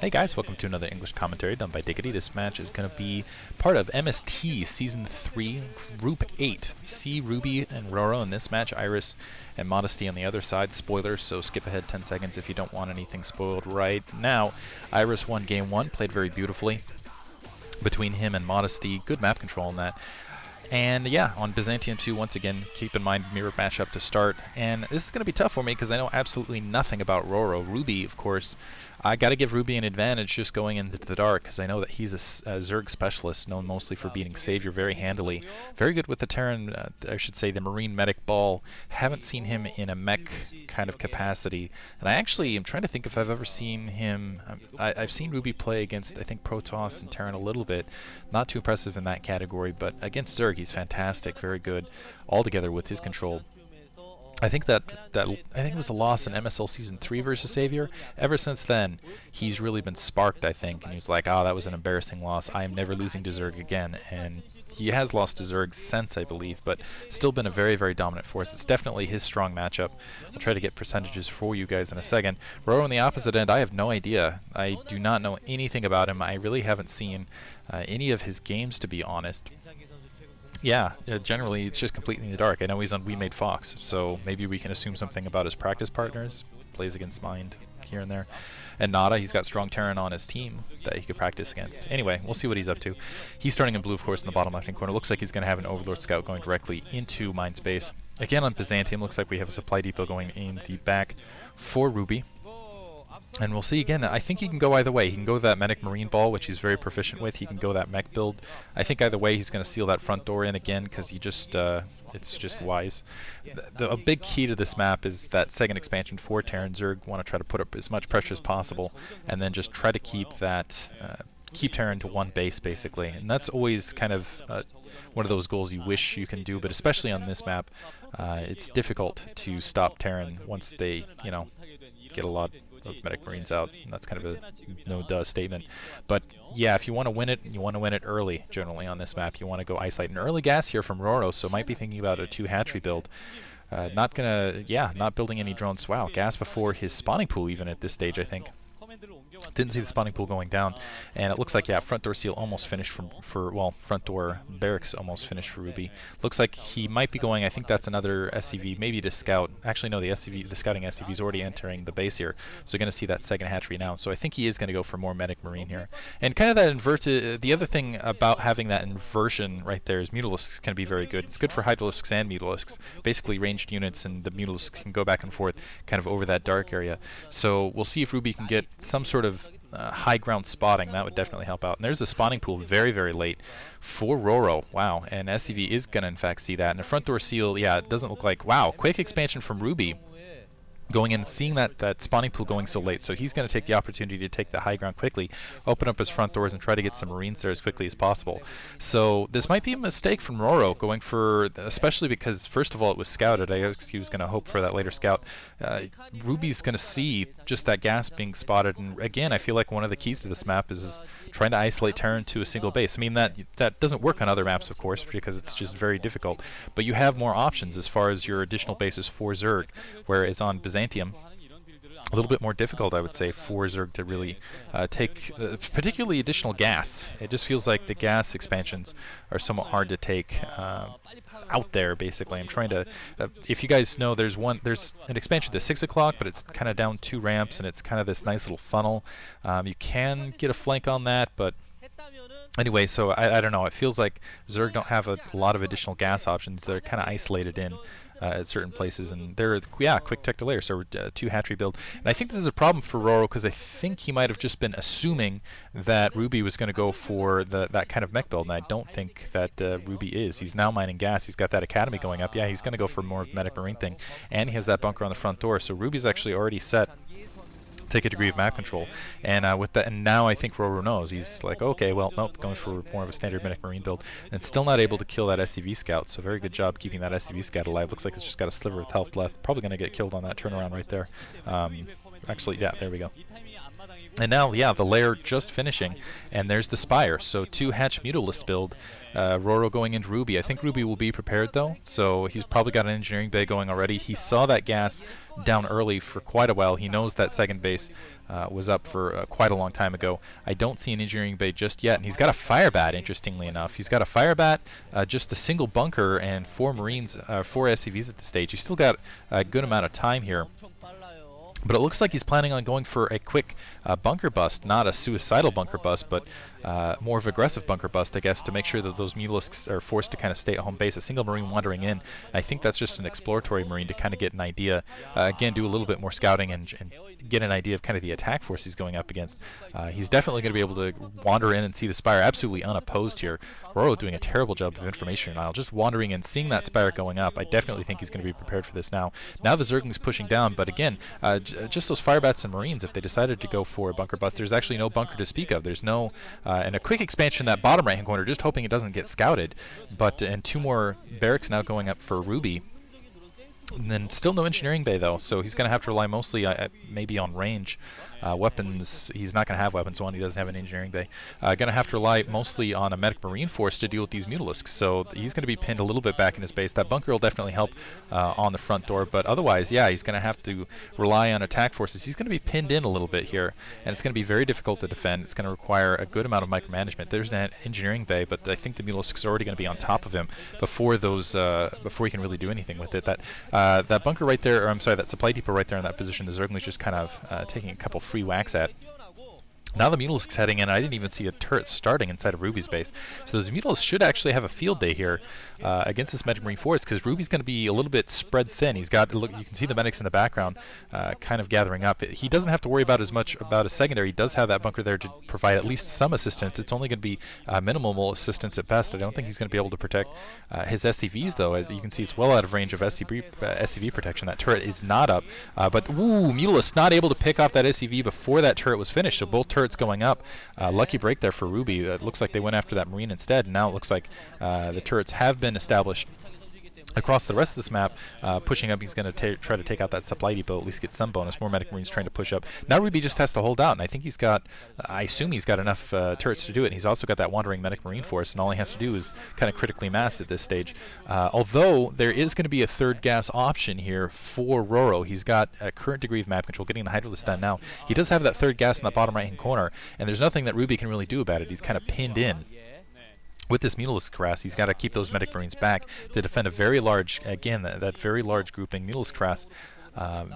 Hey guys, welcome to another English commentary done by Diggity. This match is going to be part of MST Season 3, Group 8. See Ruby and Roro in this match, Iris and Modesty on the other side. Spoilers, so skip ahead 10 seconds if you don't want anything spoiled right now. Iris won Game 1, played very beautifully between him and Modesty. Good map control on that. And yeah, on Byzantium 2, once again, keep in mind mirror matchup to start. And this is going to be tough for me because I know absolutely nothing about Roro. Ruby, of course, I got to give Ruby an advantage just going into the dark because I know that he's a zerg specialist known mostly for beating Savior very handily. Very good with the terran, I should say the Marine Medic Ball. Haven't seen him in a mech kind of capacity. And I actually am trying to think if I've ever seen him. I've seen Ruby play against, I think, Protoss and Terran a little bit. Not too impressive in that category, but against Zerg, he's fantastic, very good altogether with his control. I think I think it was a loss in MSL Season 3 versus Savior. Ever since then, he's really been sparked, I think, and he's like, oh, that was an embarrassing loss. I am never losing to Zerg again. And he has lost to Zerg since, I believe, but still been a very, very dominant force. It's definitely his strong matchup. I'll try to get percentages for you guys in a second. Roro on the opposite end, I have no idea. I do not know anything about him. I really haven't seen any of his games, to be honest. Yeah, generally it's just completely in the dark. I know he's on We Made Fox, so maybe we can assume something about his practice partners. Plays against Mind here and there. And Nada, he's got strong Terran on his team that he could practice against. Anyway, we'll see what he's up to. He's starting in blue, of course, in the bottom left-hand corner. Looks like he's going to have an Overlord Scout going directly into Mind Space. Again, on Byzantium, looks like we have a supply depot going in the back for Ruby. And we'll see again. I think he can go either way. He can go that Medic Marine Ball, which he's very proficient with. He can go that mech build. I think either way he's going to seal that front door in again because he just, it's just wise. A big key to this map is that second expansion for Terran Zerg. Want to try to put up as much pressure as possible and then just try to keep that, keep Terran to one base basically. And that's always kind of one of those goals you wish you can do, but especially on this map, it's difficult to stop Terran once they, you know, get a lot of Medic Marines out, and that's kind of a no-duh statement. But yeah, if you want to win it, you want to win it early, generally on this map. You want to go isolate an early gas here from Roro, so might be thinking about a 2 hatchery build. Not building any drones. Wow, gas before his spawning pool even at this stage, I think. Didn't see the spawning pool going down, and it looks like, yeah, front door seal almost finished well, front door barracks almost finished for Ruby. Looks like he might be going, I think that's another SCV, maybe to scout. Actually, no, the scouting SCV is already entering the base here, so you're going to see that second hatchery now. So I think he is going to go for more Medic Marine here. And kind of that inverted, the other thing about having that inversion right there is Mutalisks can be very good. It's good for Hydralisks and Mutalisks, basically ranged units, and the Mutalisks can go back and forth kind of over that dark area. So we'll see if Ruby can get some sort of high ground spotting. That would definitely help out. And there's the spawning pool very, very late for Roro. Wow, and SCV is going to in fact see that. And the front door seal, yeah, it doesn't look like, wow, quick expansion from Ruby going in and seeing that spawning pool going so late. So he's going to take the opportunity to take the high ground quickly, open up his front doors, and try to get some Marines there as quickly as possible. So this might be a mistake from Roro going for, especially because first of all it was scouted. I guess he was going to hope for that later scout. Ruby's going to see just that gas being spotted, and again I feel like one of the keys to this map is trying to isolate Terran to a single base. I mean that doesn't work on other maps, of course, because it's just very difficult, but you have more options as far as your additional bases for Zerg, whereas on Byzantium a little bit more difficult, I would say, for Zerg to really take, particularly additional gas. It just feels like the gas expansions are somewhat hard to take out there, basically. I'm trying to, if you guys know, there's an expansion that's 6 o'clock, but it's kind of down 2 ramps, and it's kind of this nice little funnel. You can get a flank on that, but anyway, so I don't know. It feels like Zerg don't have a lot of additional gas options. They're kind of isolated in at certain places, and they're, yeah, quick tech to layer, so 2 hatchery build. And I think this is a problem for Roro because I think he might have just been assuming that Ruby was going to go for that kind of mech build, and I don't think that Ruby is. He's now mining gas. He's got that academy going up. Yeah, he's going to go for more Medic Marine thing, and he has that bunker on the front door, so Ruby's actually already set. Take a degree of map control, and with that, and now I think Roro knows. He's like, okay, well, nope, going for more of a standard Medic Marine build, and still not able to kill that SCV scout. So very good job keeping that SCV scout alive. Looks like it's just got a sliver of health left. Probably going to get killed on that turnaround right there. Actually, yeah, there we go. And now, yeah, the lair just finishing, and there's the Spire. So 2 Hatch Mutalisk build. Roro going into Ruby. I think Ruby will be prepared, though, so he's probably got an engineering bay going already. He saw that gas down early for quite a while. He knows that second base was up for quite a long time ago. I don't see an engineering bay just yet, and he's got a fire bat, interestingly enough. He's got a fire bat, just a single bunker, and 4 Marines, 4 SCVs at the stage. He's still got a good amount of time here. But it looks like he's planning on going for a quick bunker bust, not a suicidal bunker bust, but more of aggressive bunker bust, I guess, to make sure that those Mutalisks are forced to kind of stay at home base. A single Marine wandering in. I think that's just an exploratory Marine to kind of get an idea, again, do a little bit more scouting and get an idea of kind of the attack force he's going up against. He's definitely going to be able to wander in and see the Spire absolutely unopposed here. Roro doing a terrible job of information denial, just wandering and seeing that Spire going up. I definitely think he's going to be prepared for this now. Now the Zergling's pushing down, but again, just those Firebats and Marines, if they decided to go for a bunker bust, there's actually no bunker to speak of. There's no, and a quick expansion in that bottom right-hand corner, just hoping it doesn't get scouted. But, and 2 more barracks now going up for Ruby. And then still no engineering bay, though, so he's going to have to rely mostly maybe on range. Weapons, he's not going to have weapons one, he doesn't have an engineering bay. Going to have to rely mostly on a medic marine force to deal with these Mutalisks, so he's going to be pinned a little bit back in his base. That bunker will definitely help on the front door, but otherwise, yeah, he's going to have to rely on attack forces. He's going to be pinned in a little bit here, and it's going to be very difficult to defend. It's going to require a good amount of micromanagement. There's that engineering bay, but I think the Mutalisks are already going to be on top of him before those, before he can really do anything with it. That bunker right there, or I'm sorry, that supply depot right there in that position, the Zergling's just kind of taking a couple free whacks at. Now the Mutalisk's heading in. I didn't even see a turret starting inside of Ruby's base. So those Mutalisks should actually have a field day here against this Medic Marine force, because Ruby's going to be a little bit spread thin. He's got, look, you can see the medics in the background kind of gathering up. He doesn't have to worry about as much about a secondary. He does have that bunker there to provide at least some assistance. It's only going to be minimal assistance at best. I don't think he's going to be able to protect his SCVs, though. As you can see, it's well out of range of SCV protection. That turret is not up. But, woo, Mutalisk not able to pick off that SCV before that turret was finished. So both turrets going up. Lucky break there for Ruby. It looks like they went after that Marine instead. And now it looks like the turrets have been established across the rest of this map. Pushing up, he's going to try to take out that supply depot, at least get some bonus. More Medic Marines trying to push up. Now Ruby just has to hold out, and I think he's got, I assume he's got enough turrets to do it. And he's also got that wandering Medic Marine force, and all he has to do is kind of critically mass at this stage. Although there is going to be a third gas option here for Roro. He's got a current degree of map control, getting the Hydralisk done now. He does have that third gas in the bottom right-hand corner, and there's nothing that Ruby can really do about it. He's kind of pinned in. With this Mutalisk harass, he's got to keep those Medic Marines back to defend a very large, again, that very large grouping. Mutalisk harass,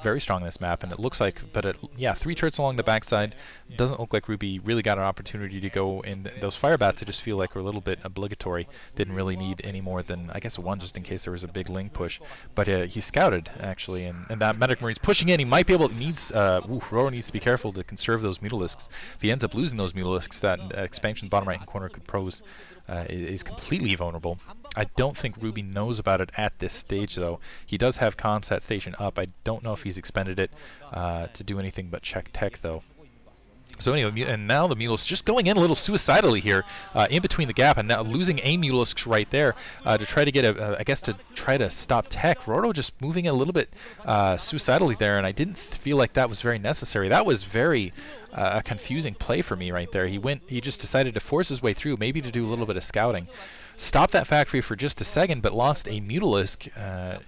very strong in this map, and it looks like, but yeah, 3 turrets along the backside. Doesn't look like Ruby really got an opportunity to go in. Those Firebats, I just feel like are a little bit obligatory. Didn't really need any more than, I guess, 1 just in case there was a big Ling push. But he scouted, actually, and that Medic Marine's pushing in. He might be able to, Roro needs to be careful to conserve those Mutalisks. If he ends up losing those Mutalisks, that expansion in the bottom right-hand corner could pose is completely vulnerable. I don't think Ruby knows about it at this stage, though. He does have Comsat Station up. I don't know if he's expended it to do anything but check tech, though. So anyway, and now the Mutalisk just going in a little suicidally here, in between the gap, and now losing a Mutalisk right there to try to get I guess to try to stop tech. Roro just moving a little bit suicidally there, and I didn't feel like that was very necessary. That was very a confusing play for me right there. He just decided to force his way through, maybe to do a little bit of scouting. Stopped that factory for just a second, but lost a Mutalisk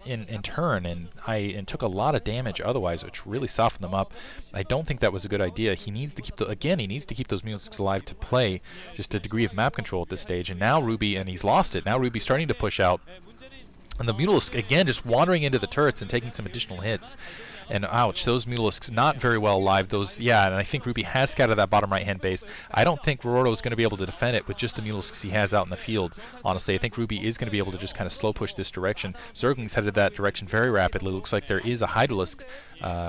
in turn, and took a lot of damage otherwise, which really softened them up. I don't think that was a good idea. He needs to keep he needs to keep those Mutalisks alive to play just a degree of map control at this stage. And now Ruby, and he's lost it. Now Ruby's starting to push out, and the Mutalisk again just wandering into the turrets and taking some additional hits. And ouch, those Mutalisks not very well alive. Those, yeah, and I think Ruby has scattered that bottom right-hand base. I don't think Roro is going to be able to defend it with just the Mutalisks he has out in the field. Honestly, I think Ruby is going to be able to just kind of slow push this direction. Zergling's headed that direction very rapidly. Looks like there is a Hydralisk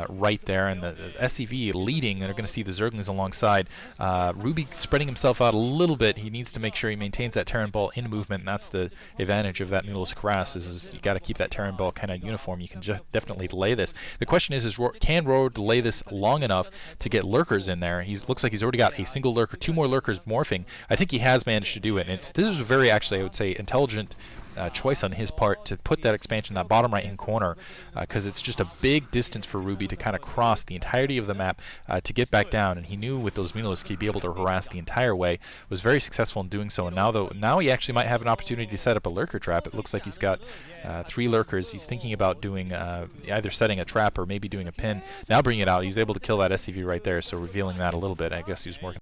right there, and the SCV leading. They're going to see the Zerglings alongside. Ruby spreading himself out a little bit. He needs to make sure he maintains that Terran ball in movement, and that's the advantage of that Mutalisk harass, is you got to keep that Terran ball kind of uniform. You can definitely delay this. The question is can Roro delay this long enough to get lurkers in there? Looks like he's already got a single lurker, 2 more lurkers morphing. I think he has managed to do it. And this is a very, actually, I would say, intelligent choice on his part to put that expansion in that bottom right-hand corner, because it's just a big distance for Ruby to kind of cross the entirety of the map to get back down, and he knew with those Mulisk he'd be able to harass the entire way. Was very successful in doing so, and now he actually might have an opportunity to set up a lurker trap. It looks like he's got 3 lurkers. He's thinking about doing either setting a trap or maybe doing a pin. Now bringing it out, he's able to kill that SCV right there, so revealing that a little bit. I guess he was more